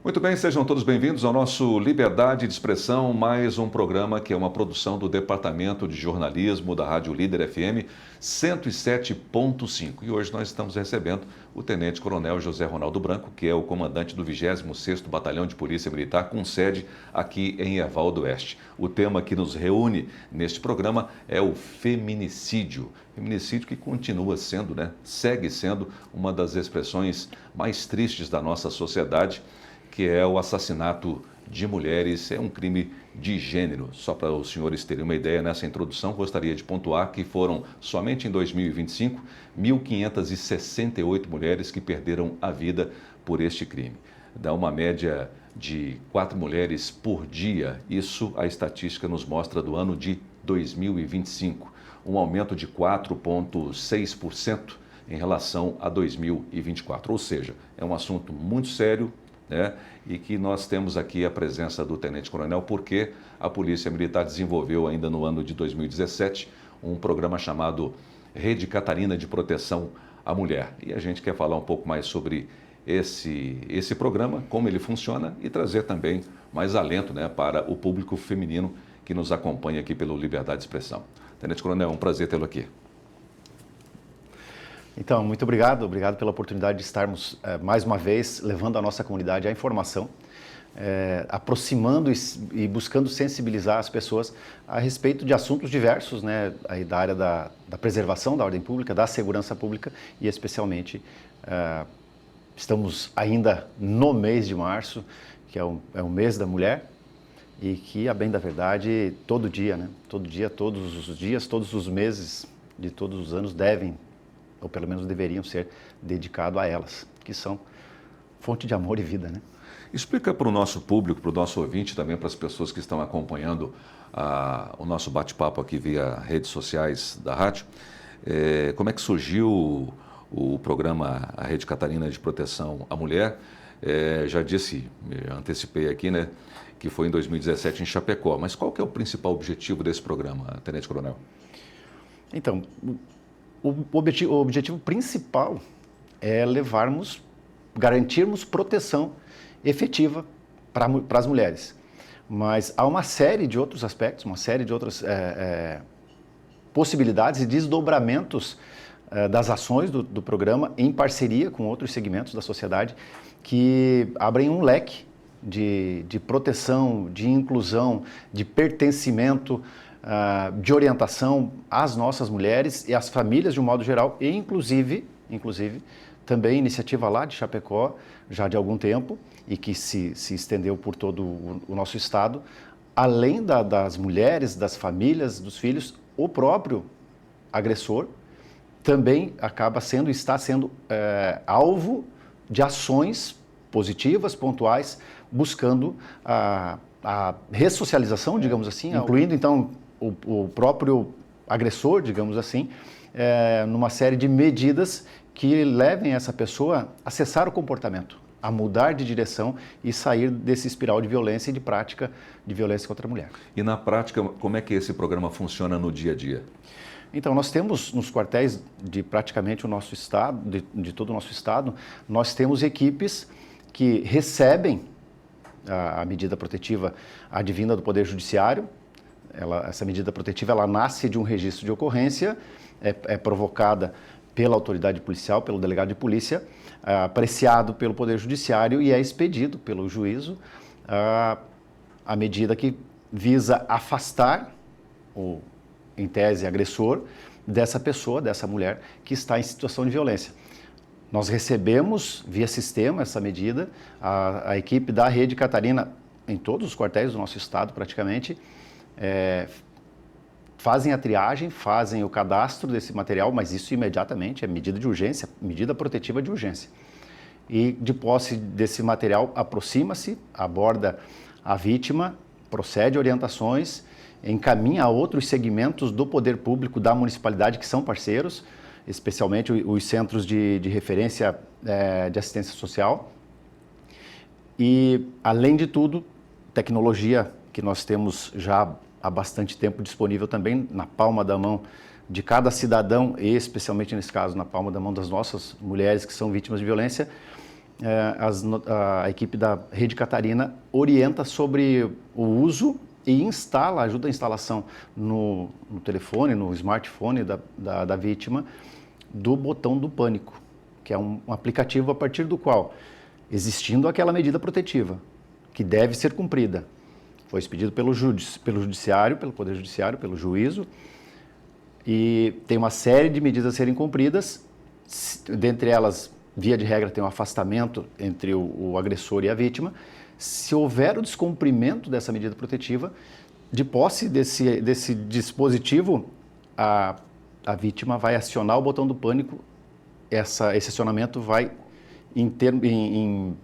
Muito bem, sejam todos bem-vindos ao nosso Liberdade de Expressão, mais um programa que é uma produção do Departamento de Jornalismo da Rádio Líder FM 107.5. E hoje nós estamos recebendo o Tenente Coronel José Ronaldo Branco, que é o comandante do 26º Batalhão de Polícia Militar, com sede aqui em Erval do Oeste. O tema que nos reúne neste programa é o feminicídio. Feminicídio que continua sendo, segue sendo uma das expressões mais tristes da nossa sociedade, que é o assassinato de mulheres, é um crime de gênero. Só para os senhores terem uma ideia, nessa introdução, gostaria de pontuar que foram, somente em 2025, 1.568 mulheres que perderam a vida por este crime. Dá uma média de 4 mulheres por dia. Isso a estatística nos mostra do ano de 2025, um aumento de 4,6% em relação a 2024. Ou seja, é um assunto muito sério, e que nós temos aqui a presença do Tenente Coronel, porque a Polícia Militar desenvolveu ainda no ano de 2017 um programa chamado Rede Catarina de Proteção à Mulher. E a gente quer falar um pouco mais sobre esse programa, como ele funciona e trazer também mais alento para o público feminino que nos acompanha aqui pelo Liberdade de Expressão. Tenente Coronel, é um prazer tê-lo aqui. Então, muito obrigado pela oportunidade de estarmos mais uma vez levando à nossa comunidade a informação, aproximando e buscando sensibilizar as pessoas a respeito de assuntos diversos, aí da área da preservação da ordem pública, da segurança pública e especialmente estamos ainda no mês de março, que é o mês da mulher, e que, a bem da verdade, todo dia, todos os dias, todos os meses de todos os anos devem, ou pelo menos deveriam ser dedicados a elas, que são fonte de amor e vida, Explica para o nosso público, para o nosso ouvinte, também para as pessoas que estão acompanhando o nosso bate-papo aqui via redes sociais da rádio, como é que surgiu o programa A Rede Catarina de Proteção à Mulher. Já antecipei aqui, que foi em 2017 em Chapecó, mas qual que é o principal objetivo desse programa, Tenente Coronel? Então, o objetivo principal é garantirmos proteção efetiva para as mulheres. Mas há uma série de outros aspectos, uma série de outras possibilidades e desdobramentos das ações do programa em parceria com outros segmentos da sociedade que abrem um leque de proteção, de inclusão, de pertencimento, de orientação às nossas mulheres e às famílias de um modo geral, e inclusive também iniciativa lá de Chapecó, já de algum tempo, e que se estendeu por todo o nosso estado, além das mulheres, das famílias, dos filhos, o próprio agressor também está sendo alvo de ações positivas, pontuais, buscando a ressocialização, digamos assim, incluindo então o próprio agressor, digamos assim, numa série de medidas que levem essa pessoa a cessar o comportamento, a mudar de direção e sair desse espiral de violência e de prática de violência contra a mulher. E na prática, como é que esse programa funciona no dia a dia? Então, nós temos nos quartéis de praticamente o nosso estado, de todo o nosso estado, nós temos equipes que recebem a medida protetiva advinda do Poder Judiciário. Essa medida protetiva ela nasce de um registro de ocorrência, é provocada pela autoridade policial, pelo delegado de polícia, apreciado pelo Poder Judiciário e é expedido pelo juízo a medida que visa afastar em tese, agressor dessa pessoa, dessa mulher que está em situação de violência. Nós recebemos via sistema essa medida, a equipe da Rede Catarina, em todos os quartéis do nosso estado praticamente, fazem a triagem, fazem o cadastro desse material, mas isso imediatamente é medida de urgência, medida protetiva de urgência. E de posse desse material, aproxima-se, aborda a vítima, procede orientações, encaminha a outros segmentos do poder público da municipalidade que são parceiros, especialmente os centros de referência de assistência social. E, além de tudo, tecnologia que nós temos já há bastante tempo disponível também na palma da mão de cada cidadão, e especialmente nesse caso na palma da mão das nossas mulheres que são vítimas de violência, a equipe da Rede Catarina orienta sobre o uso e ajuda a instalação no telefone, no smartphone da vítima, do botão do pânico, que é um aplicativo a partir do qual, existindo aquela medida protetiva, que deve ser cumprida, foi expedido pelo Judiciário, pelo Poder Judiciário, pelo juízo, e tem uma série de medidas a serem cumpridas, dentre elas, via de regra, tem um afastamento entre o agressor e a vítima. Se houver o descumprimento dessa medida protetiva, de posse desse dispositivo, a vítima vai acionar o botão do pânico. Esse acionamento vai, em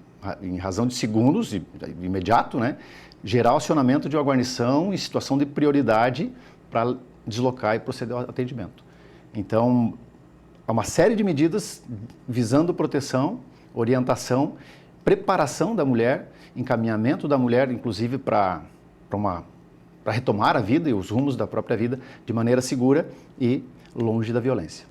razão de segundos, imediato, né, gerar o acionamento de uma guarnição em situação de prioridade para deslocar e proceder ao atendimento. Então, há uma série de medidas visando proteção, orientação, preparação da mulher, encaminhamento da mulher, inclusive para retomar a vida e os rumos da própria vida de maneira segura e longe da violência.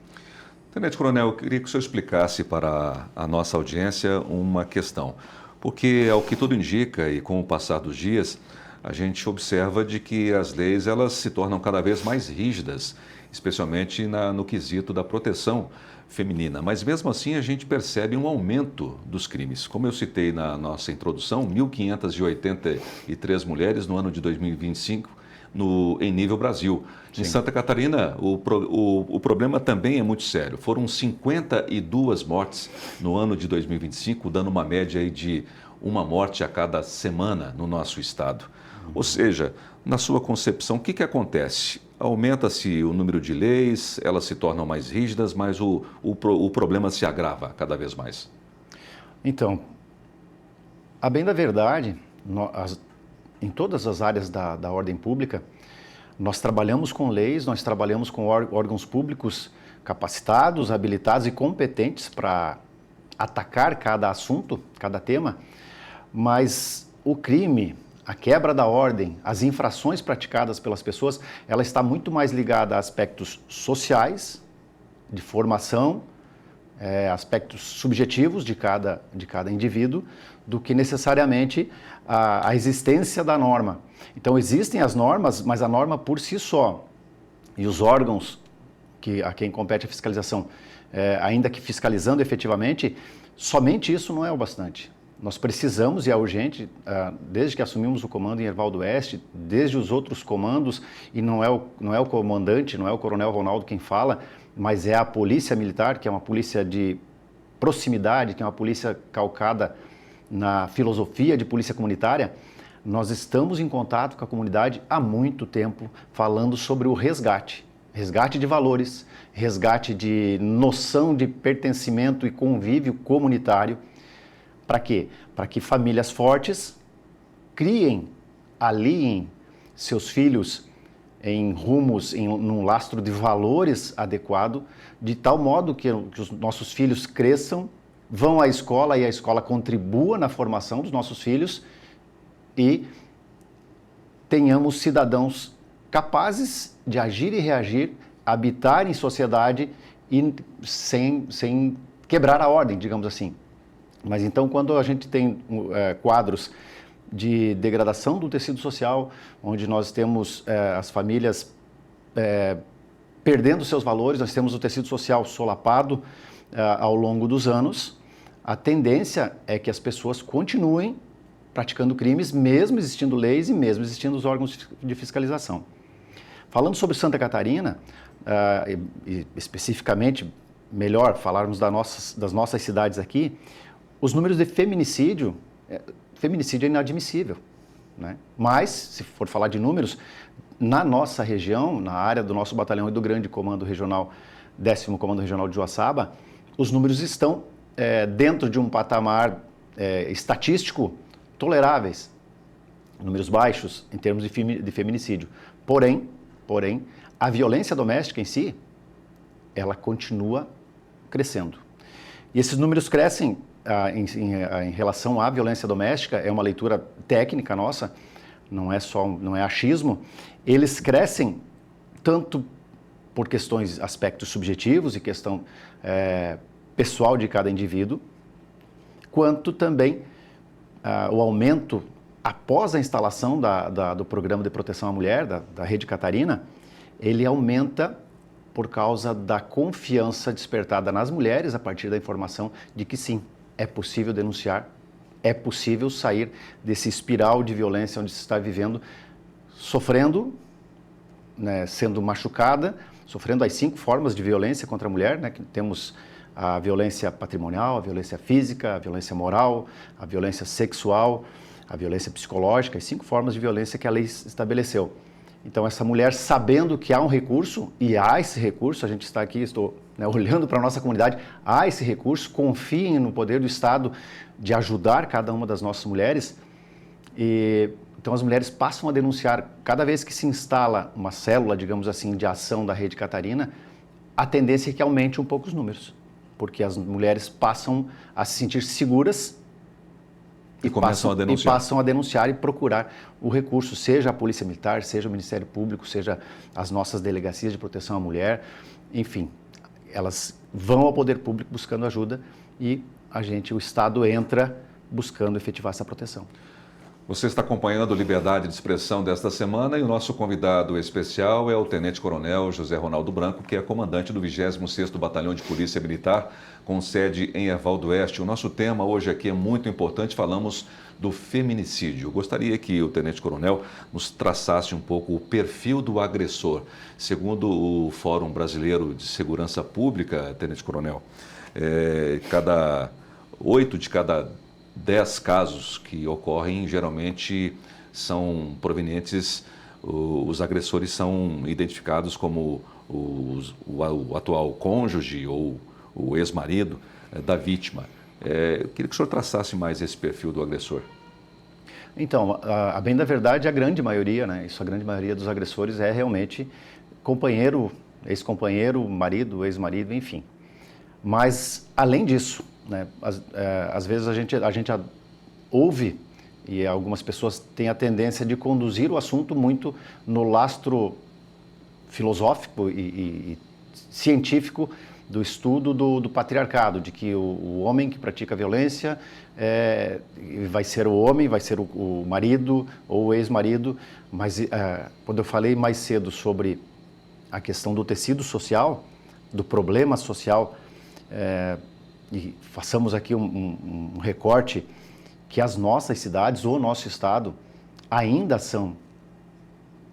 Tenente Coronel, eu queria que o senhor explicasse para a nossa audiência uma questão, porque ao que tudo indica e com o passar dos dias, a gente observa de que as leis elas se tornam cada vez mais rígidas, especialmente no quesito da proteção feminina. Mas mesmo assim a gente percebe um aumento dos crimes. Como eu citei na nossa introdução, 1.583 mulheres no ano de 2025 em nível Brasil. Sim. Em Santa Catarina, o problema também é muito sério. Foram 52 mortes no ano de 2025, dando uma média aí de uma morte a cada semana no nosso estado. Ou seja, na sua concepção, o que acontece? Aumenta-se o número de leis, elas se tornam mais rígidas, mas o problema se agrava cada vez mais. Então, a bem da verdade, em todas as áreas da ordem pública, nós trabalhamos com leis, nós trabalhamos com órgãos públicos capacitados, habilitados e competentes para atacar cada assunto, cada tema, mas o crime, a quebra da ordem, as infrações praticadas pelas pessoas, ela está muito mais ligada a aspectos sociais, de formação, aspectos subjetivos de cada indivíduo, do que necessariamente a existência da norma. Então existem as normas, mas a norma por si só, e os órgãos a quem compete a fiscalização, ainda que fiscalizando efetivamente, somente isso não é o bastante. Nós precisamos, e é urgente, desde que assumimos o comando em Erval do Oeste, desde os outros comandos, e não é o comandante, não é o coronel Ronaldo quem fala, mas é a polícia militar, que é uma polícia de proximidade, que é uma polícia calcada na filosofia de polícia comunitária. Nós estamos em contato com a comunidade há muito tempo, falando sobre o resgate de valores, resgate de noção de pertencimento e convívio comunitário. Para quê? Para que famílias fortes aliem seus filhos em rumos, num lastro de valores adequado, de tal modo que os nossos filhos cresçam, vão à escola e a escola contribua na formação dos nossos filhos e tenhamos cidadãos capazes de agir e reagir, habitar em sociedade e sem quebrar a ordem, digamos assim. Mas então, quando a gente tem quadros de degradação do tecido social, onde nós temos as famílias perdendo seus valores, nós temos o tecido social solapado ao longo dos anos, a tendência é que as pessoas continuem praticando crimes, mesmo existindo leis e mesmo existindo os órgãos de fiscalização. Falando sobre Santa Catarina, e especificamente, melhor falarmos das nossas cidades aqui, os números de feminicídio é inadmissível, né? Mas, se for falar de números, na nossa região, na área do nosso batalhão e do grande comando regional, 10º Comando Regional de Joaçaba, os números estão dentro de um patamar estatístico toleráveis, números baixos em termos de feminicídio. Porém, a violência doméstica em si, ela continua crescendo. E esses números crescem em relação à violência doméstica, é uma leitura técnica nossa, não é achismo. Eles crescem tanto por aspectos subjetivos e questão pessoal de cada indivíduo, quanto também o aumento após a instalação do Programa de Proteção à Mulher, da Rede Catarina, ele aumenta por causa da confiança despertada nas mulheres a partir da informação de que sim, é possível denunciar, é possível sair desse espiral de violência onde se está vivendo, sofrendo, né, sendo machucada, sofrendo as 5 formas de violência contra a mulher, né, que temos a violência patrimonial, a violência física, a violência moral, a violência sexual, a violência psicológica, as 5 formas de violência que a lei estabeleceu. Então, essa mulher, sabendo que há um recurso, e há esse recurso, a gente está aqui, estou, né, olhando para a nossa comunidade, há esse recurso, confiem no poder do Estado de ajudar cada uma das nossas mulheres. Então, as mulheres passam a denunciar. Cada vez que se instala uma célula, digamos assim, de ação da Rede Catarina, a tendência é que aumente um pouco os números, porque as mulheres passam a se sentir seguras e passam a denunciar e procurar o recurso, seja a Polícia Militar, seja o Ministério Público, seja as nossas delegacias de proteção à mulher, enfim, elas vão ao poder público buscando ajuda e o Estado entra buscando efetivar essa proteção. Você está acompanhando Liberdade de Expressão desta semana e o nosso convidado especial é o Tenente Coronel José Ronaldo Branco, que é comandante do 26º Batalhão de Polícia Militar, com sede em Erval do Oeste. O nosso tema hoje aqui é muito importante, falamos do feminicídio. Gostaria que o Tenente Coronel nos traçasse um pouco o perfil do agressor. Segundo o Fórum Brasileiro de Segurança Pública, Tenente Coronel, 8 de cada 10 casos que ocorrem, geralmente são provenientes, os agressores são identificados como o atual cônjuge ou o ex-marido da vítima. Eu queria que o senhor traçasse mais esse perfil do agressor. Então, a bem da verdade, a grande maioria, né, a grande maioria dos agressores é realmente companheiro, ex-companheiro, marido, ex-marido, enfim. Mas, além disso, né, às vezes a gente ouve e algumas pessoas têm a tendência de conduzir o assunto muito no lastro filosófico e científico do estudo do patriarcado, de que o homem que pratica violência vai ser o homem, vai ser o marido ou o ex-marido. Mas quando eu falei mais cedo sobre a questão do tecido social, do problema social, e façamos aqui um recorte, que as nossas cidades ou o nosso estado ainda são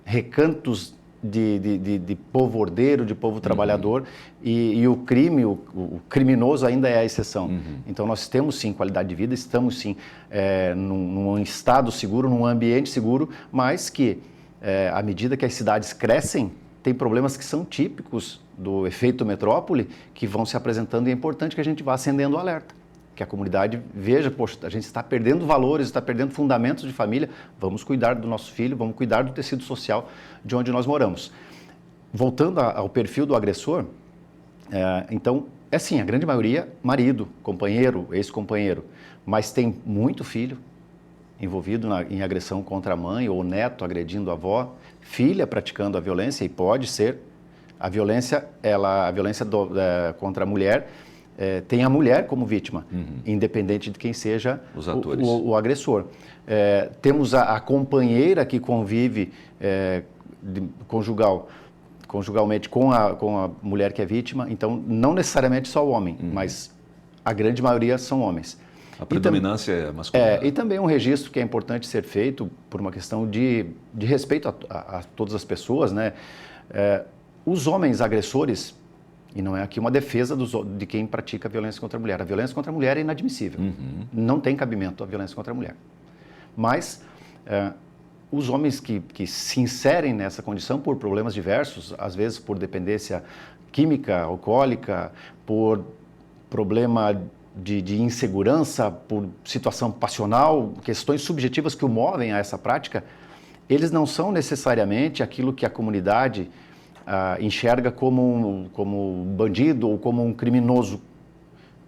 recantos de povo ordeiro, de povo trabalhador, e o crime, o criminoso ainda é a exceção. Então nós temos sim qualidade de vida, estamos sim num estado seguro, num ambiente seguro, mas que à medida que as cidades crescem, tem problemas que são típicos do efeito metrópole que vão se apresentando, e é importante que a gente vá acendendo o alerta, que a comunidade veja, poxa, a gente está perdendo valores, está perdendo fundamentos de família, vamos cuidar do nosso filho, vamos cuidar do tecido social de onde nós moramos. Voltando ao perfil do agressor, então, sim, a grande maioria, marido, companheiro, ex-companheiro, mas tem muito filho envolvido em agressão contra a mãe, ou neto agredindo a avó, filha praticando a violência, e pode ser a violência contra a mulher, tem a mulher como vítima, independente de quem seja o agressor. Temos a companheira que convive conjugalmente com a mulher que é vítima, então não necessariamente só o homem, mas a grande maioria são homens. A predominância é masculina. E também um registro que é importante ser feito por uma questão de respeito a todas as pessoas, né? Os homens agressores, e não é aqui uma defesa de quem pratica violência contra a mulher. A violência contra a mulher é inadmissível. Não tem cabimento a violência contra a mulher. Mas os homens que se inserem nessa condição por problemas diversos, às vezes por dependência química, alcoólica, por problema de insegurança, por situação passional, questões subjetivas que o movem a essa prática, eles não são necessariamente aquilo que a comunidade enxerga como um bandido ou como um criminoso.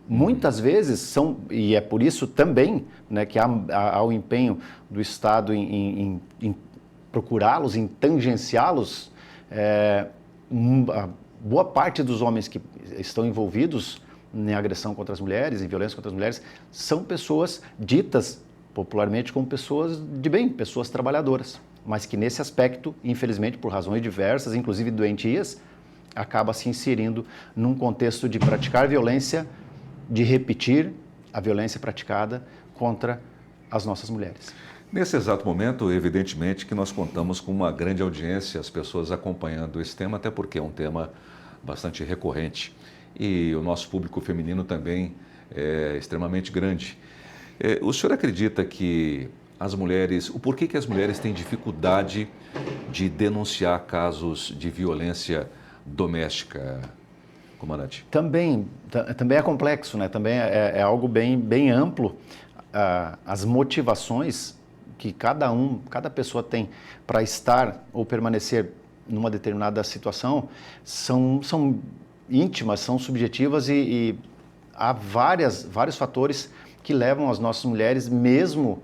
Muitas vezes são, e é por isso também, né, que há o empenho do Estado em procurá-los, em tangenciá-los. Boa parte dos homens que estão envolvidos em agressão contra as mulheres, em violência contra as mulheres, são pessoas ditas popularmente como pessoas de bem, pessoas trabalhadoras, mas que nesse aspecto, infelizmente, por razões diversas, inclusive doentias, acaba se inserindo num contexto de praticar violência, de repetir a violência praticada contra as nossas mulheres. Nesse exato momento, evidentemente que nós contamos com uma grande audiência, as pessoas acompanhando esse tema, até porque é um tema bastante recorrente. E o nosso público feminino também é extremamente grande. O senhor acredita que as mulheres, o porquê que as mulheres têm dificuldade de denunciar casos de violência doméstica, comandante? Também é complexo, né? Também é algo bem amplo. As motivações que cada pessoa tem para estar ou permanecer numa determinada situação são íntimas, são subjetivas e há vários fatores que levam as nossas mulheres, mesmo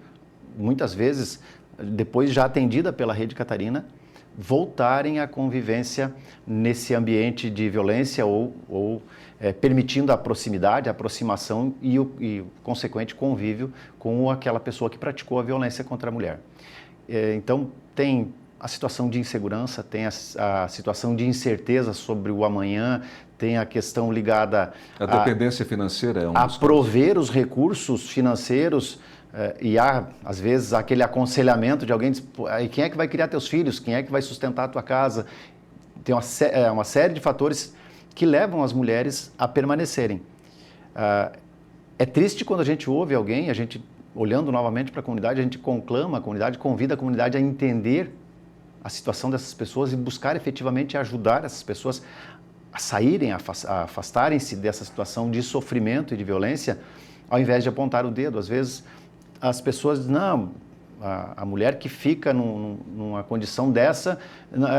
muitas vezes depois já atendida pela Rede Catarina, voltarem à convivência nesse ambiente de violência ou permitindo a proximidade, a aproximação e o consequente convívio com aquela pessoa que praticou a violência contra a mulher. Então, tem a situação de insegurança, tem a situação de incerteza sobre o amanhã, tem a questão ligada a dependência financeira, a prover os recursos financeiros. E há, às vezes, aquele aconselhamento de alguém, quem é que vai criar teus filhos, quem é que vai sustentar a tua casa? Tem uma série de fatores que levam as mulheres a permanecerem. É triste quando a gente ouve alguém, a gente, olhando novamente para a comunidade, a gente conclama a comunidade, convida a comunidade a entender a situação dessas pessoas e buscar efetivamente ajudar essas pessoas a saírem, a afastarem-se dessa situação de sofrimento e de violência, ao invés de apontar o dedo. Às vezes, as pessoas dizem, não, a mulher que fica numa condição dessa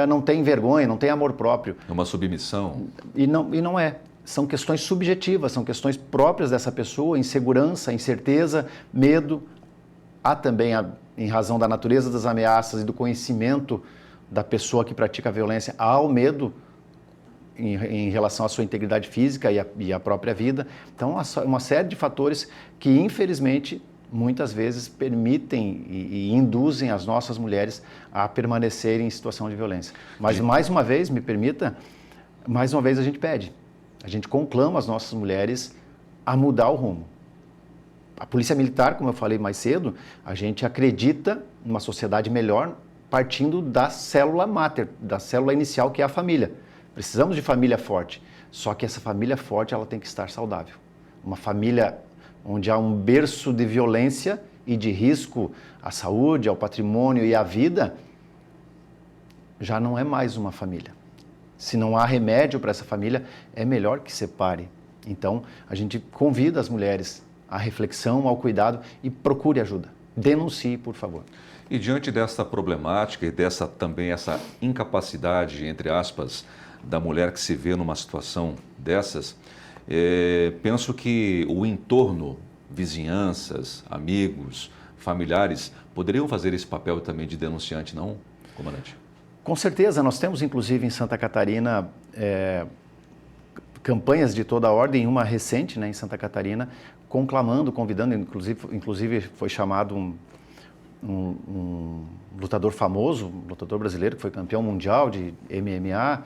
não tem vergonha, não tem amor próprio. É uma submissão. E não é. São questões subjetivas, são questões próprias dessa pessoa, insegurança, incerteza, medo. Há também, em razão da natureza das ameaças e do conhecimento da pessoa que pratica a violência, há o medo em relação à sua integridade física e à própria vida. Então, há uma série de fatores que, infelizmente, muitas vezes permitem e induzem as nossas mulheres a permanecerem em situação de violência. Mas, mais uma vez, me permita, mais uma vez a gente pede, a gente conclama as nossas mulheres a mudar o rumo. A Polícia Militar, como eu falei mais cedo, a gente acredita numa sociedade melhor partindo da célula máter, da célula inicial, que é a família. Precisamos de família forte, só que essa família forte ela tem que estar saudável. Uma família onde há um berço de violência e de risco à saúde, ao patrimônio e à vida, já não é mais uma família. Se não há remédio para essa família, é melhor que separe. Então, a gente convida as mulheres à reflexão, ao cuidado e procure ajuda. Denuncie, por favor. E diante dessa problemática e também essa incapacidade, entre aspas, da mulher que se vê numa situação dessas, penso que o entorno, vizinhanças, amigos, familiares, poderiam fazer esse papel também de denunciante, não, comandante? Com certeza, nós temos inclusive em Santa Catarina campanhas de toda a ordem, uma recente, né, em Santa Catarina, conclamando, convidando, inclusive foi chamado um lutador famoso, um lutador brasileiro que foi campeão mundial de MMA,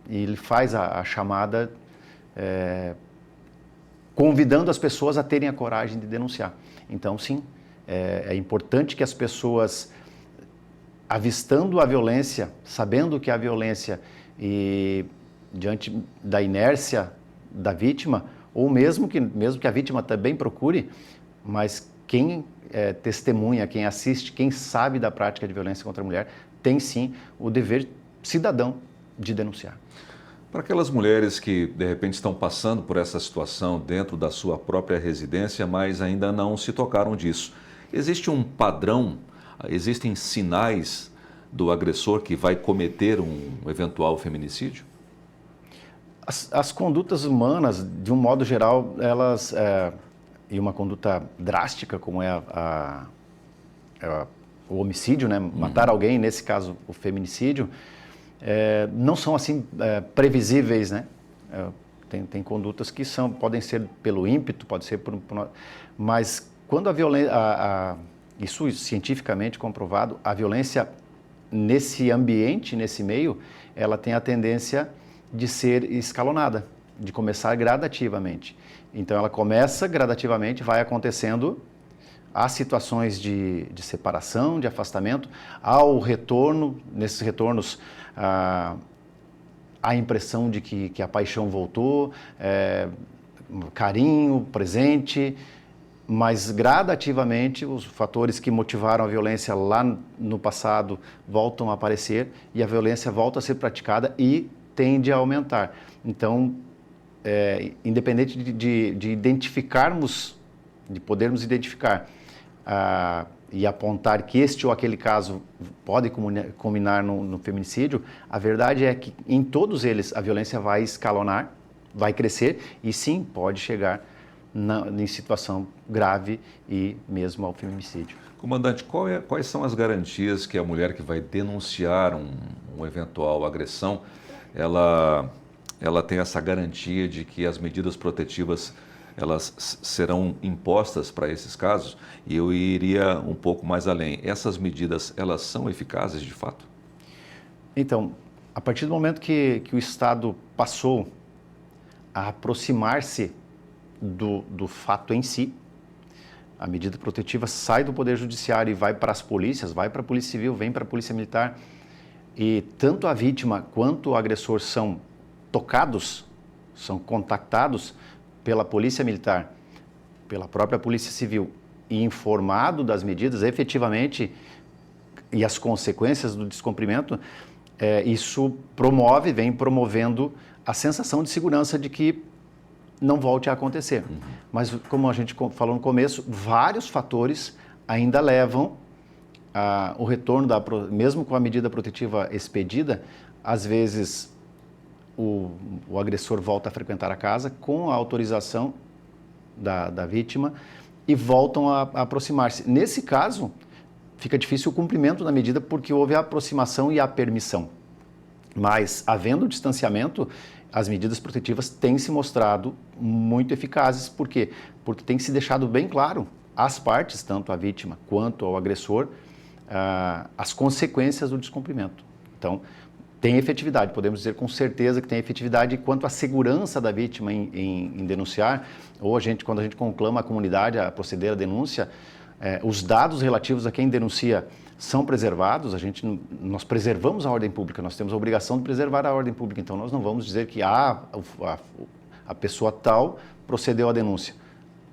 e ele faz a chamada convidando as pessoas a terem a coragem de denunciar. Então, sim, é importante que as pessoas, avistando a violência, sabendo que há violência e diante da inércia da vítima, ou mesmo que a vítima também procure, mas quem testemunha, quem assiste, quem sabe da prática de violência contra a mulher, tem sim o dever cidadão de denunciar. Para aquelas mulheres que, de repente, estão passando por essa situação dentro da sua própria residência, mas ainda não se tocaram disso, existe um padrão, existem sinais do agressor que vai cometer um eventual feminicídio? As condutas humanas, de um modo geral, elas, e uma conduta drástica, como é o homicídio, né? Matar alguém, nesse caso o feminicídio, não são assim previsíveis, né? Tem condutas que podem ser pelo ímpeto, pode ser mas quando a violência, isso cientificamente comprovado, a violência nesse ambiente, nesse meio, ela tem a tendência de ser escalonada, de começar gradativamente. Então ela começa gradativamente, vai acontecendo, há situações de separação, de afastamento, ao retorno, nesses retornos a impressão de que a paixão voltou, carinho, presente, mas gradativamente os fatores que motivaram a violência lá no passado voltam a aparecer e a violência volta a ser praticada e tende a aumentar. Então, independente de identificarmos, de podermos identificar e apontar que este ou aquele caso pode culminar no feminicídio, a verdade é que em todos eles a violência vai escalonar, vai crescer e sim, pode chegar em situação grave e mesmo ao feminicídio. Comandante, quais são as garantias que a mulher que vai denunciar uma eventual agressão, ela tem essa garantia de que as medidas protetivas elas serão impostas para esses casos? E eu iria um pouco mais além. Essas medidas, elas são eficazes de fato? Então, a partir do momento que o Estado passou a aproximar-se do fato em si, a medida protetiva sai do Poder Judiciário e vai para as polícias, vai para a Polícia Civil, vem para a Polícia Militar, e tanto a vítima quanto o agressor são tocados, são contactados pela Polícia Militar, pela própria Polícia Civil e informado das medidas efetivamente e as consequências do descumprimento, isso vem promovendo a sensação de segurança de que não volte a acontecer. Mas, como a gente falou no começo, vários fatores ainda levam o retorno, mesmo com a medida protetiva expedida, às vezes o agressor volta a frequentar a casa com a autorização da vítima e voltam a aproximar-se. Nesse caso, fica difícil o cumprimento da medida porque houve a aproximação e a permissão. Mas, havendo o distanciamento, as medidas protetivas têm se mostrado muito eficazes. Por quê? Porque tem se deixado bem claro às partes, tanto a vítima quanto ao agressor, as consequências do descumprimento. Então, tem efetividade, podemos dizer com certeza que tem efetividade quanto à segurança da vítima em denunciar, ou quando a gente conclama a comunidade a proceder à denúncia, os dados relativos a quem denuncia são preservados, nós preservamos a ordem pública, nós temos a obrigação de preservar a ordem pública, então nós não vamos dizer que a pessoa tal procedeu à denúncia.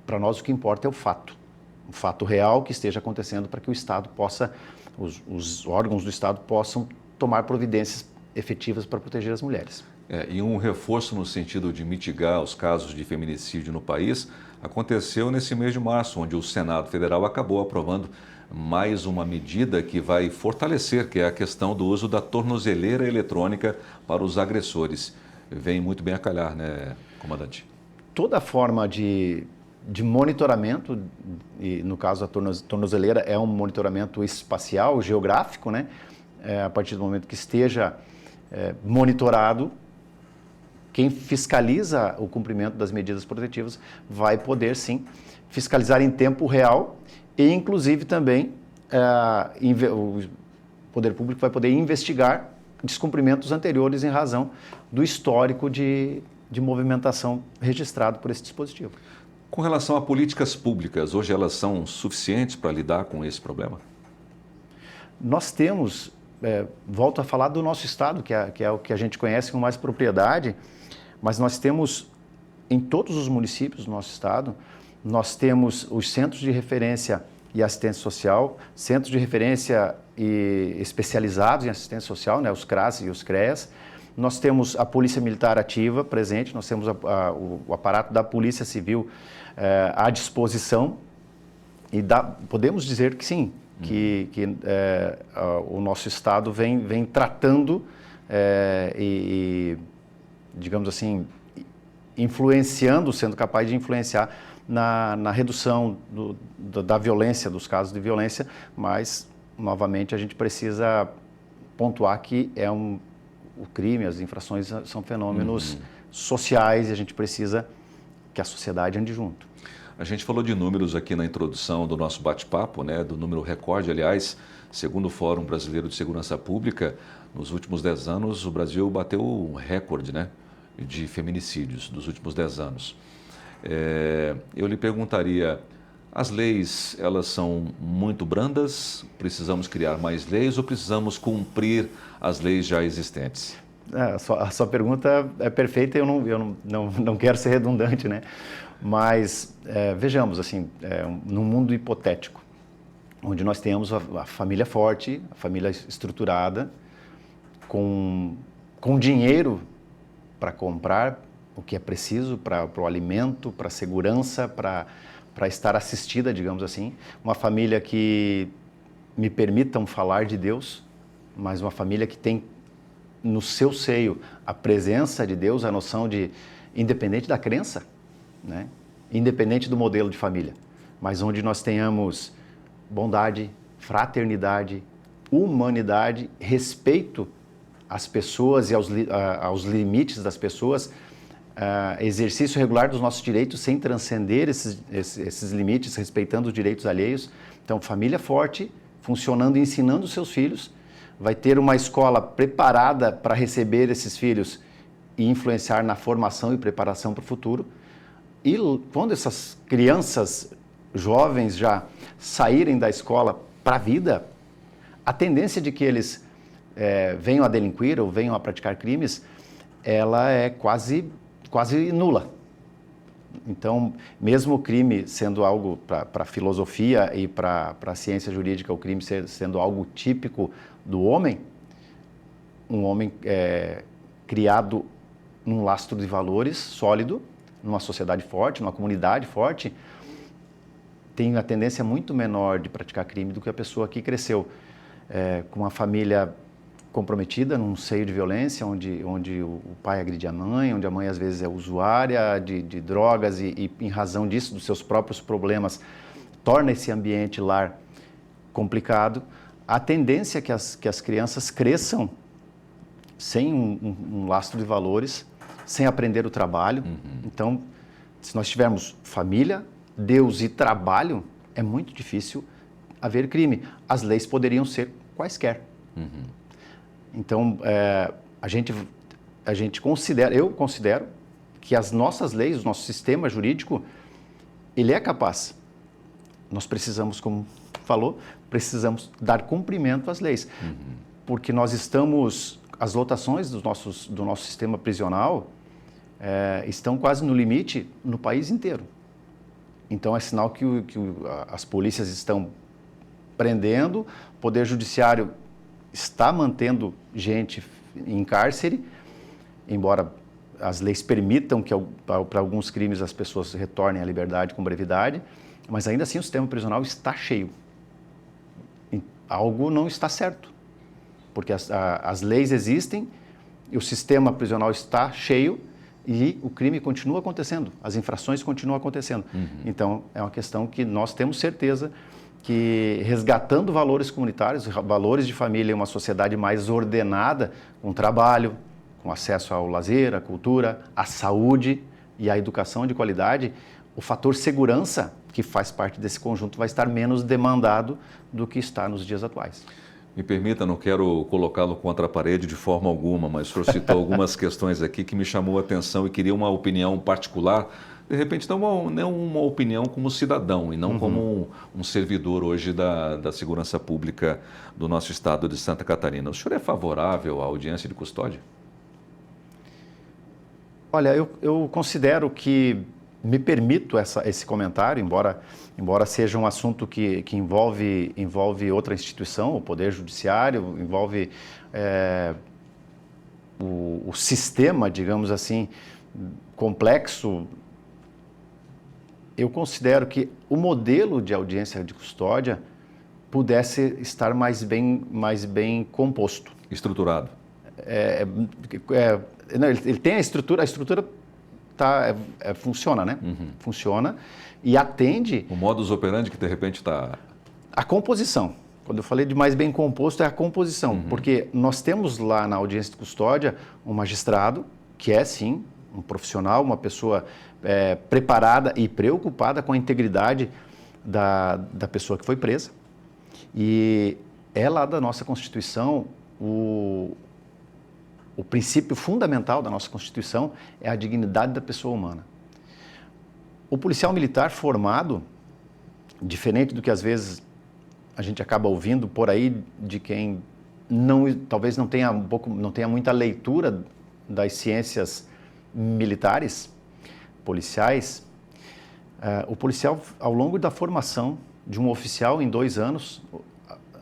Para nós o que importa é o fato real que esteja acontecendo para que o Estado possa, os órgãos do Estado possam tomar providências efetivas para proteger as mulheres. E um reforço no sentido de mitigar os casos de feminicídio no país aconteceu nesse mês de março, onde o Senado Federal acabou aprovando mais uma medida que vai fortalecer, que é a questão do uso da tornozeleira eletrônica para os agressores. Vem muito bem a calhar, né, comandante? Toda forma de monitoramento, e no caso a tornozeleira é um monitoramento espacial, geográfico, né? A partir do momento que esteja monitorado, quem fiscaliza o cumprimento das medidas protetivas vai poder, sim, fiscalizar em tempo real e, inclusive, também o poder público vai poder investigar descumprimentos anteriores em razão do histórico de movimentação registrado por esse dispositivo. Com relação a políticas públicas, hoje elas são suficientes para lidar com esse problema? Nós temos, volto a falar do nosso estado, que é o que a gente conhece com mais propriedade, mas nós temos em todos os municípios do nosso estado, nós temos os centros de referência e assistência social, centros de referência e especializados em assistência social, né, os CRAS e os CREAS. Nós temos a Polícia Militar ativa presente, nós temos o aparato da Polícia Civil à disposição e podemos dizer que sim, que o nosso estado vem tratando e, digamos assim, influenciando, sendo capaz de influenciar na redução da violência, dos casos de violência, mas, novamente, a gente precisa pontuar que o crime, as infrações são fenômenos sociais, e a gente precisa que a sociedade ande junto. A gente falou de números aqui na introdução do nosso bate-papo, né, do número recorde, aliás, segundo o Fórum Brasileiro de Segurança Pública, nos últimos 10 anos o Brasil bateu um recorde, né, de feminicídios dos últimos 10 anos. Eu lhe perguntaria, as leis, elas são muito brandas? Precisamos criar mais leis ou precisamos cumprir as leis já existentes? A sua pergunta é perfeita, eu não quero ser redundante, né? Mas vejamos, assim, num mundo hipotético, onde nós tenhamos a família forte, a família estruturada, com dinheiro para comprar o que é preciso para o alimento, para a segurança, para estar assistida, digamos assim. Uma família que me permitam falar de Deus, mas uma família que tem no seu seio a presença de Deus, a noção de, independente da crença, né? Independente do modelo de família, mas onde nós tenhamos bondade, fraternidade, humanidade, respeito às pessoas e aos limites das pessoas, exercício regular dos nossos direitos sem transcender esses limites, respeitando os direitos alheios. Então, família forte, funcionando e ensinando os seus filhos, vai ter uma escola preparada para receber esses filhos e influenciar na formação e preparação para o futuro. E quando essas crianças, jovens já saírem da escola para a vida, a tendência de que eles venham a delinquir ou venham a praticar crimes, ela é quase nula. Então, mesmo o crime sendo algo para a filosofia e para a ciência jurídica, o crime sendo algo típico do homem, um homem criado num lastro de valores sólido, numa sociedade forte, numa comunidade forte, tem uma tendência muito menor de praticar crime do que a pessoa que cresceu com uma família comprometida, num seio de violência, onde o pai agride a mãe, onde a mãe às vezes é usuária de drogas e em razão disso, dos seus próprios problemas, torna esse ambiente lar complicado. A tendência é que as crianças cresçam sem um lastro de valores, sem aprender o trabalho. Então, se nós tivermos família, Deus e trabalho, é muito difícil haver crime. As leis poderiam ser quaisquer. Então, eu considero que as nossas leis, o nosso sistema jurídico, ele é capaz. Nós precisamos, como falou, precisamos dar cumprimento às leis. Porque nós estamos, as lotações do nosso sistema prisional estão quase no limite no país inteiro. Então, é sinal que as polícias estão prendendo, o Poder Judiciário está mantendo gente em cárcere, embora as leis permitam que para alguns crimes as pessoas retornem à liberdade com brevidade, mas ainda assim o sistema prisional está cheio. Algo não está certo, porque as leis existem e o sistema prisional está cheio e o crime continua acontecendo, as infrações continuam acontecendo. Então, é uma questão que nós temos certeza que, resgatando valores comunitários, valores de família, uma sociedade mais ordenada, com trabalho, com acesso ao lazer, à cultura, à saúde e à educação de qualidade, o fator segurança, que faz parte desse conjunto, vai estar menos demandado do que está nos dias atuais. Me permita, não quero colocá-lo contra a parede de forma alguma, mas o senhor citou algumas questões aqui que me chamou a atenção e queria uma opinião particular. De repente, não uma opinião como cidadão e não como um servidor hoje da segurança pública do nosso estado de Santa Catarina. O senhor é favorável à audiência de custódia? Olha, eu considero que, me permito esse comentário, embora seja um assunto que envolve outra instituição, o Poder Judiciário, envolve o sistema, digamos assim, complexo. Eu considero que o modelo de audiência de custódia pudesse estar mais bem composto. Estruturado. Não, ele tem a estrutura funciona, né? Funciona e atende... O modus operandi que de repente está... A composição. Quando eu falei de mais bem composto, é a composição. Porque nós temos lá na audiência de custódia um magistrado, que é sim um profissional, uma pessoa preparada e preocupada com a integridade da pessoa que foi presa. E é lá da nossa Constituição, o princípio fundamental da nossa Constituição é a dignidade da pessoa humana. O policial militar formado, diferente do que às vezes a gente acaba ouvindo por aí de quem talvez não tenha muita leitura das ciências militares, policiais, o policial, ao longo da formação de um oficial em 2 anos,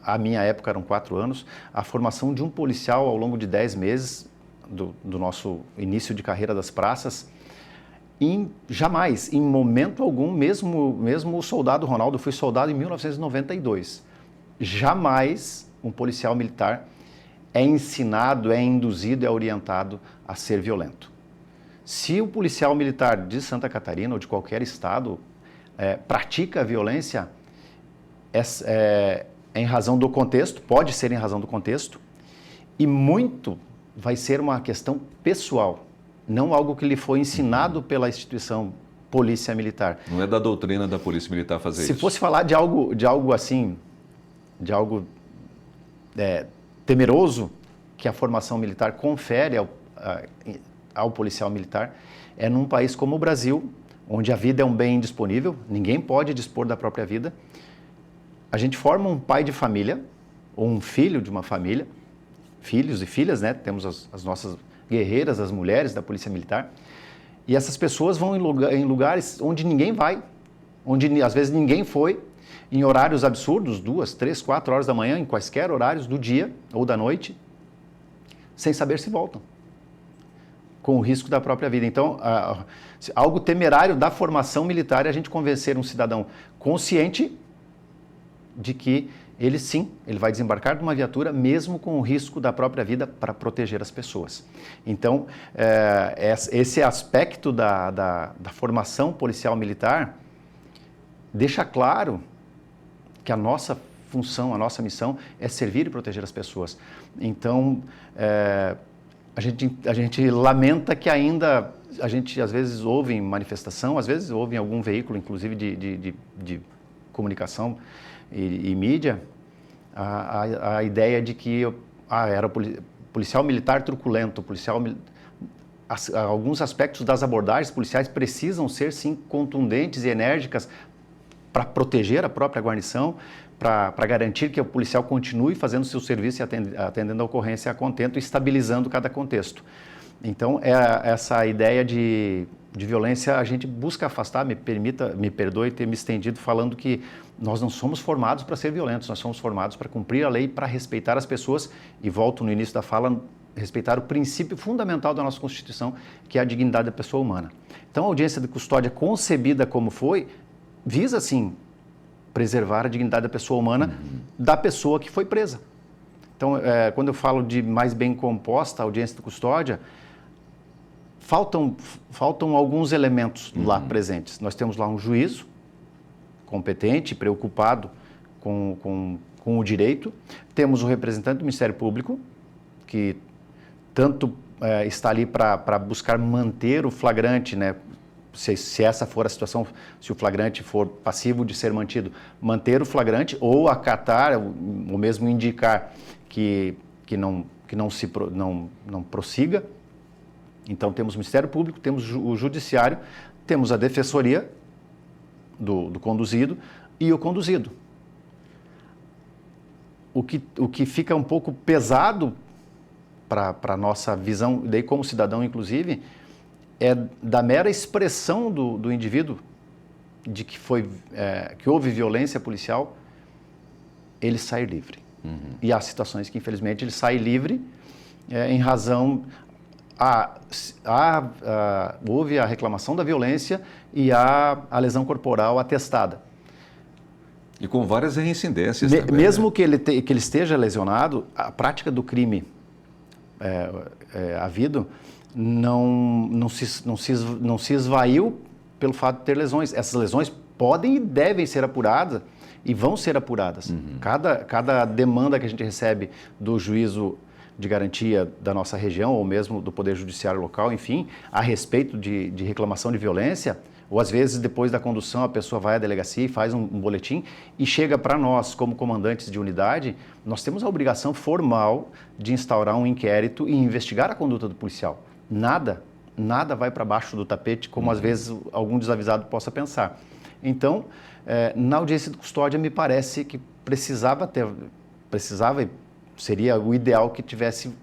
a minha época eram 4 anos, a formação de um policial ao longo de 10 meses do nosso início de carreira das praças, jamais, em momento algum, mesmo o soldado Ronaldo, foi soldado em 1992, jamais um policial militar é ensinado, é induzido, é orientado a ser violento. Se o policial militar de Santa Catarina ou de qualquer estado pratica a violência, em razão do contexto, pode ser em razão do contexto, e muito vai ser uma questão pessoal, não algo que lhe foi ensinado pela instituição Polícia Militar. Não é da doutrina da Polícia Militar fazer isso. Se fosse falar de algo assim, de algo temeroso que a formação militar confere ao policial militar, é num país como o Brasil, onde a vida é um bem indisponível, ninguém pode dispor da própria vida. A gente forma um pai de família, ou um filho de uma família, filhos e filhas, né? Temos as nossas guerreiras, as mulheres da Polícia Militar, e essas pessoas vão em lugares onde ninguém vai, onde às vezes ninguém foi, em horários absurdos, 2, 3, 4 horas da manhã, em quaisquer horários do dia ou da noite, sem saber se voltam, com o risco da própria vida. Então, algo temerário da formação militar é a gente convencer um cidadão consciente de que ele vai desembarcar de uma viatura mesmo com o risco da própria vida para proteger as pessoas. Então, esse aspecto da formação policial militar deixa claro que a nossa função, a nossa missão é servir e proteger as pessoas. Então, a gente lamenta que ainda a gente às vezes ouve em manifestação, às vezes ouve em algum veículo, inclusive de comunicação e mídia, a ideia de que era policial militar truculento, alguns aspectos das abordagens policiais precisam ser, sim, contundentes e enérgicas para proteger a própria guarnição, para garantir que o policial continue fazendo seu serviço e atendendo a ocorrência a contento, estabilizando cada contexto. Então, essa ideia de violência a gente busca afastar, me perdoe ter me estendido falando que nós não somos formados para ser violentos, nós somos formados para cumprir a lei, para respeitar as pessoas, e volto no início da fala, respeitar o princípio fundamental da nossa Constituição, que é a dignidade da pessoa humana. Então, a audiência de custódia concebida como foi, visa, sim, preservar a dignidade da pessoa humana, da pessoa que foi presa. Então, quando eu falo de mais bem composta a audiência de custódia, faltam alguns elementos lá presentes. Nós temos lá um juízo competente, preocupado com o direito. Temos o representante do Ministério Público, que tanto está ali para buscar manter o flagrante, né? Se essa for a situação, se o flagrante for passivo de ser mantido, manter o flagrante ou acatar, ou mesmo indicar que não prossiga. Então, temos o Ministério Público, temos o Judiciário, temos a Defensoria do conduzido e o conduzido. O que fica um pouco pesado para a nossa visão, daí como cidadão, inclusive, é da mera expressão do indivíduo de que houve violência policial, ele sair livre. E há situações que, infelizmente, ele sai livre em razão... houve a reclamação da violência e a lesão corporal atestada. E com várias reincidências também. Mesmo, né? que ele esteja lesionado, a prática do crime havido não se esvaiu pelo fato de ter lesões. Essas lesões podem e devem ser apuradas e vão ser apuradas. Cada demanda que a gente recebe do juízo de garantia da nossa região ou mesmo do Poder Judiciário local, enfim, a respeito de reclamação de violência, ou às vezes depois da condução a pessoa vai à delegacia e faz um boletim e chega para nós como comandantes de unidade, nós temos a obrigação formal de instaurar um inquérito e investigar a conduta do policial. Nada vai para baixo do tapete, como às vezes algum desavisado possa pensar. Então, na audiência de custódia, me parece que precisava e seria o ideal que tivesse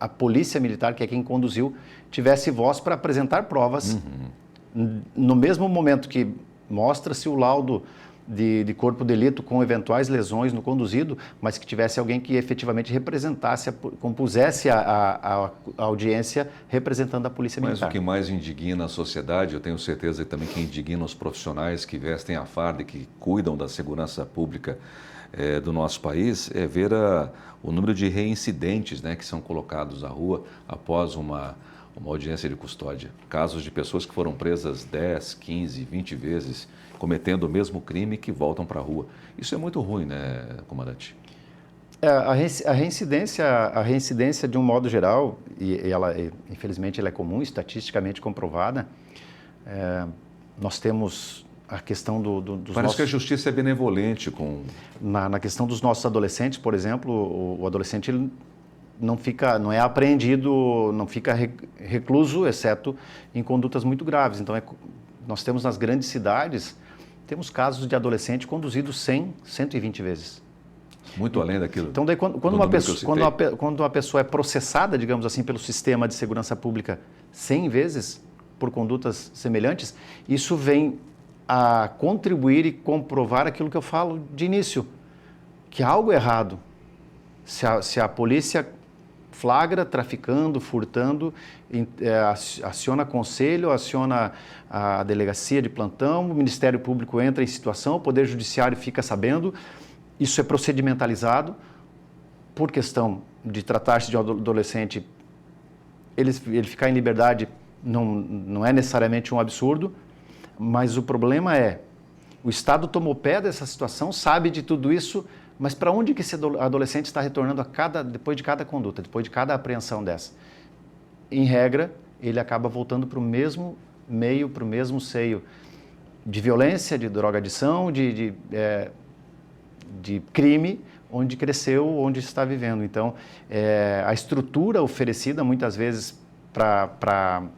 a polícia militar, que é quem conduziu, tivesse voz para apresentar provas. No mesmo momento que mostra-se o laudo de corpo de delito com eventuais lesões no conduzido, mas que tivesse alguém que efetivamente representasse, compusesse a audiência representando a polícia militar. Mas o que mais indigna a sociedade, eu tenho certeza também que indigna os profissionais que vestem a farda e que cuidam da segurança pública do nosso país, é ver o número de reincidentes, né, que são colocados à rua após uma audiência de custódia. Casos de pessoas que foram presas 10, 15, 20 vezes, cometendo o mesmo crime, que voltam para a rua. Isso é muito ruim, né, comandante? A reincidência, de um modo geral, e ela, infelizmente, ela é comum, estatisticamente comprovada. Nós temos a questão dos Parece que a justiça é benevolente com... Na questão dos nossos adolescentes, por exemplo, o adolescente ele não é apreendido, não fica recluso, exceto em condutas muito graves. Então, nós temos nas grandes cidades, temos casos de adolescente conduzido 100, 120 vezes. Muito além daquilo. Então, daí, quando uma pessoa é processada, digamos assim, pelo sistema de segurança pública 100 vezes por condutas semelhantes, isso vem a contribuir e comprovar aquilo que eu falo de início, que há algo errado. Se a polícia flagra traficando, furtando, aciona conselho, aciona a delegacia de plantão, o Ministério Público entra em situação, o Poder Judiciário fica sabendo, isso é procedimentalizado. Por questão de tratar-se de um adolescente, ele ficar em liberdade não é necessariamente um absurdo, mas o problema é, o Estado tomou pé dessa situação, sabe de tudo isso, mas para onde que esse adolescente está retornando depois de cada conduta, depois de cada apreensão dessa? Em regra, ele acaba voltando para o mesmo meio, para o mesmo seio de violência, de drogadição, de crime, onde cresceu, onde está vivendo. Então, a estrutura oferecida, muitas vezes, para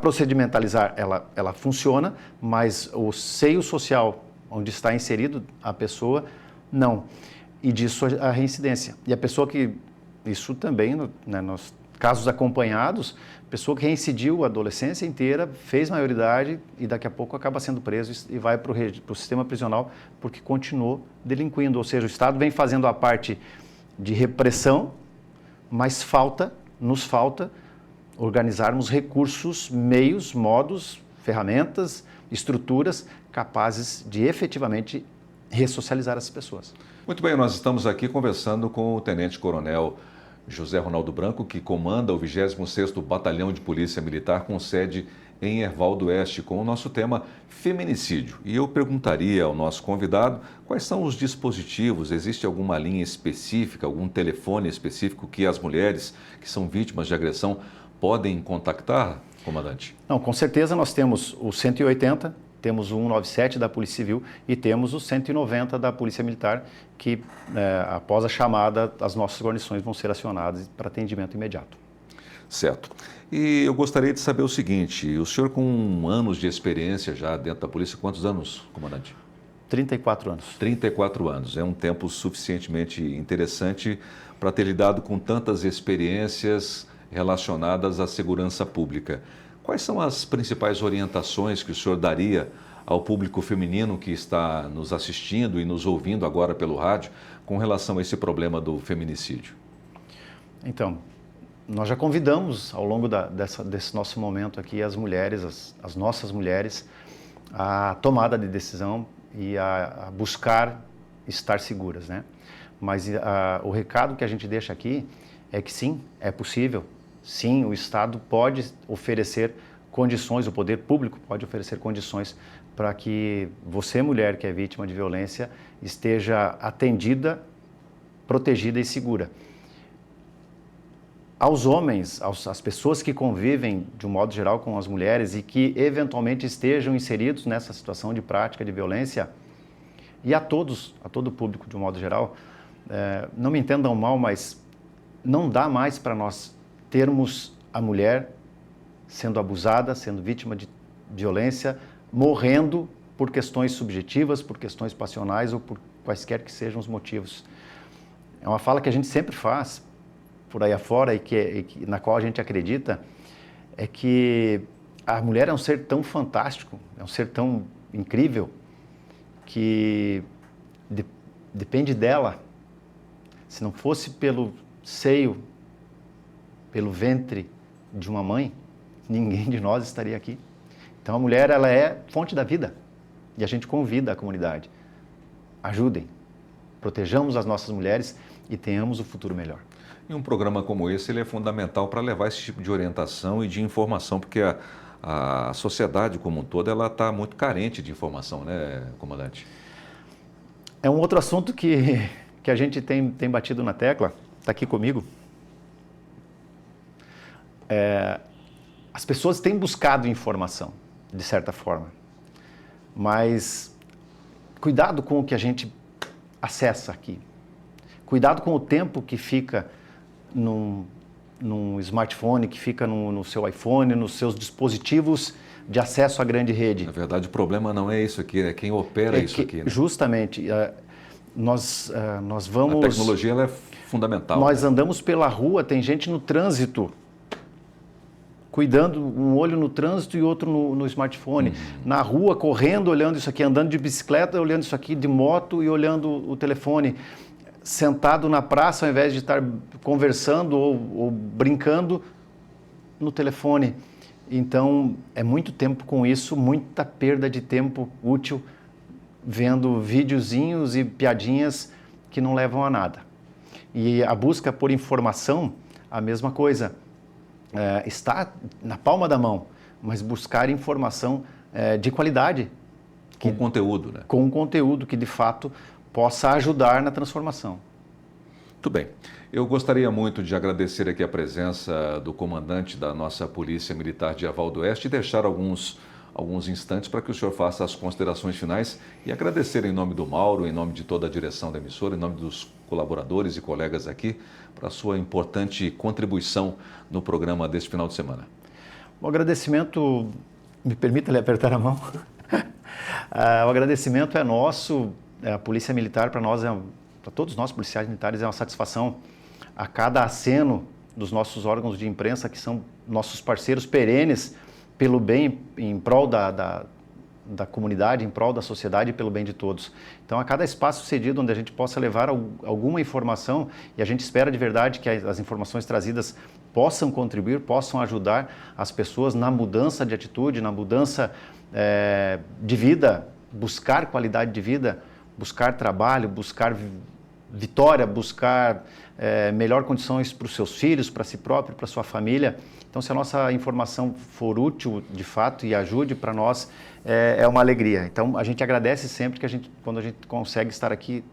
procedimentalizar, ela funciona, mas o seio social onde está inserido a pessoa, não. E disso a reincidência. E a pessoa que, isso também, né, nos casos acompanhados, pessoa que reincidiu a adolescência inteira, fez maioridade e daqui a pouco acaba sendo preso e vai para o sistema prisional porque continuou delinquindo. Ou seja, o Estado vem fazendo a parte de repressão, mas nos falta organizarmos recursos, meios, modos, ferramentas, estruturas capazes de efetivamente ressocializar essas pessoas. Muito bem, nós estamos aqui conversando com o Tenente Coronel José Ronaldo Branco, que comanda o 26º Batalhão de Polícia Militar com sede em Herval do Oeste, com o nosso tema feminicídio. E eu perguntaria ao nosso convidado quais são os dispositivos, existe alguma linha específica, algum telefone específico que as mulheres que são vítimas de agressão podem contactar, comandante? Não, com certeza nós temos o 180, temos o 197 da Polícia Civil e temos o 190 da Polícia Militar, que após a chamada, as nossas guarnições vão ser acionadas para atendimento imediato. Certo. E eu gostaria de saber o seguinte, o senhor com anos de experiência já dentro da polícia, quantos anos, comandante? 34 anos. 34 anos, é um tempo suficientemente interessante para ter lidado com tantas experiências relacionadas à segurança pública. Quais são as principais orientações que o senhor daria ao público feminino que está nos assistindo e nos ouvindo agora pelo rádio com relação a esse problema do feminicídio? Então, nós já convidamos ao longo desse nosso momento aqui as mulheres, as nossas mulheres, a tomada de decisão e a buscar estar seguras, né? Mas o recado que a gente deixa aqui é que sim, é possível. Sim, o Estado pode oferecer condições, o poder público pode oferecer condições para que você, mulher que é vítima de violência, esteja atendida, protegida e segura. aos homens, às pessoas que convivem de um modo geral com as mulheres e que eventualmente estejam inseridos nessa situação de prática de violência, e a todos, a todo o público de um modo geral, não me entendam mal, mas não dá mais para nós termos a mulher sendo abusada, sendo vítima de violência, morrendo por questões subjetivas, por questões passionais ou por quaisquer que sejam os motivos. É uma fala que a gente sempre faz por aí afora na qual a gente acredita, é que a mulher é um ser tão fantástico, é um ser tão incrível, que depende dela. Se não fosse pelo seio, pelo ventre de uma mãe, ninguém de nós estaria aqui. Então a mulher, ela é fonte da vida, e a gente convida a comunidade. Ajudem, protejamos as nossas mulheres e tenhamos o futuro melhor. E um programa como esse ele é fundamental para levar esse tipo de orientação e de informação, porque a sociedade como um todo ela está muito carente de informação, né, comandante? É um outro assunto que a gente tem batido na tecla, está aqui comigo. As pessoas têm buscado informação, de certa forma, mas cuidado com o que a gente acessa aqui. Cuidado com o tempo que fica num smartphone, que fica no seu iPhone, nos seus dispositivos de acesso à grande rede. Na verdade, o problema não é isso aqui, é quem opera isso aqui. Né? Justamente, nós vamos... A tecnologia ela é fundamental. Nós andamos pela rua, tem gente no trânsito, cuidando, um olho no trânsito e outro no smartphone. Na rua, correndo, olhando isso aqui, andando de bicicleta, olhando isso aqui, de moto e olhando o telefone. Sentado na praça, ao invés de estar conversando ou brincando no telefone. Então, é muito tempo com isso, muita perda de tempo útil, vendo videozinhos e piadinhas que não levam a nada. E a busca por informação, a mesma coisa. Está na palma da mão, mas buscar informação de qualidade. Com conteúdo, né? Com conteúdo que, de fato, possa ajudar na transformação. Muito bem. Eu gostaria muito de agradecer aqui a presença do comandante da nossa Polícia Militar de Erval do Oeste e deixar alguns instantes para que o senhor faça as considerações finais e agradecer em nome do Mauro, em nome de toda a direção da emissora, em nome dos colaboradores e colegas aqui, para a sua importante contribuição no programa deste final de semana. O agradecimento, me permita lhe apertar a mão, o agradecimento é nosso. A Polícia Militar, para nós, para todos nós policiais militares, é uma satisfação a cada aceno dos nossos órgãos de imprensa, que são nossos parceiros perenes, pelo bem, em prol da comunidade, em prol da sociedade e pelo bem de todos. Então, a cada espaço cedido onde a gente possa levar alguma informação, e a gente espera de verdade que as informações trazidas possam contribuir, possam ajudar as pessoas na mudança de atitude, na mudança de vida, buscar qualidade de vida, buscar trabalho, buscar vitória, buscar melhor condições para os seus filhos, para si próprio, para sua família. Então, se a nossa informação for útil de fato e ajude para nós, é uma alegria. Então, a gente agradece sempre quando a gente consegue estar aqui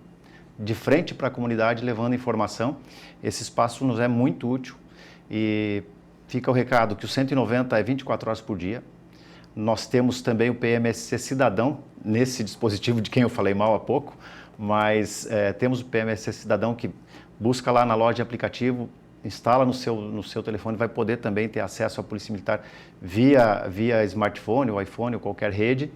de frente para a comunidade levando informação. Esse espaço nos é muito útil e fica o recado que o 190 é 24 horas por dia. Nós temos também o PMSC Cidadão, nesse dispositivo de quem eu falei mal há pouco, mas temos o PMSC Cidadão que busca lá na loja de aplicativo, instala no seu telefone, vai poder também ter acesso à Polícia Militar via smartphone, ou iPhone, ou qualquer rede,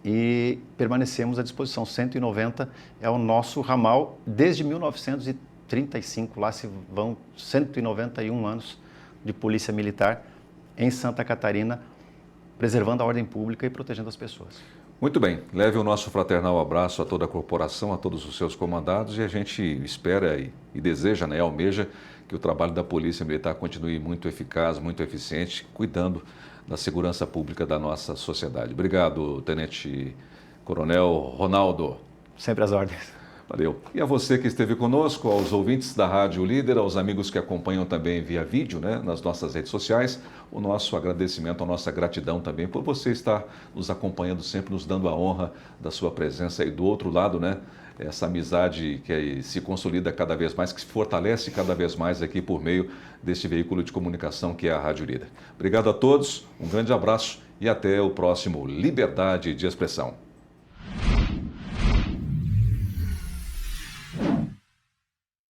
e permanecemos à disposição. 190 é o nosso ramal desde 1935, lá se vão 191 anos de Polícia Militar em Santa Catarina, preservando a ordem pública e protegendo as pessoas. Muito bem, leve o nosso fraternal abraço a toda a corporação, a todos os seus comandados, e a gente espera e deseja, né, almeja que o trabalho da Polícia Militar continue muito eficaz, muito eficiente, cuidando da segurança pública da nossa sociedade. Obrigado, Tenente Coronel Ronaldo. Sempre às ordens. Valeu. E a você que esteve conosco, aos ouvintes da Rádio Líder, aos amigos que acompanham também via vídeo, né, nas nossas redes sociais, o nosso agradecimento, a nossa gratidão também por você estar nos acompanhando sempre, nos dando a honra da sua presença aí do outro lado, né? Essa amizade que se consolida cada vez mais, que se fortalece cada vez mais aqui por meio deste veículo de comunicação que é a Rádio Líder. Obrigado a todos, um grande abraço e até o próximo Liberdade de Expressão.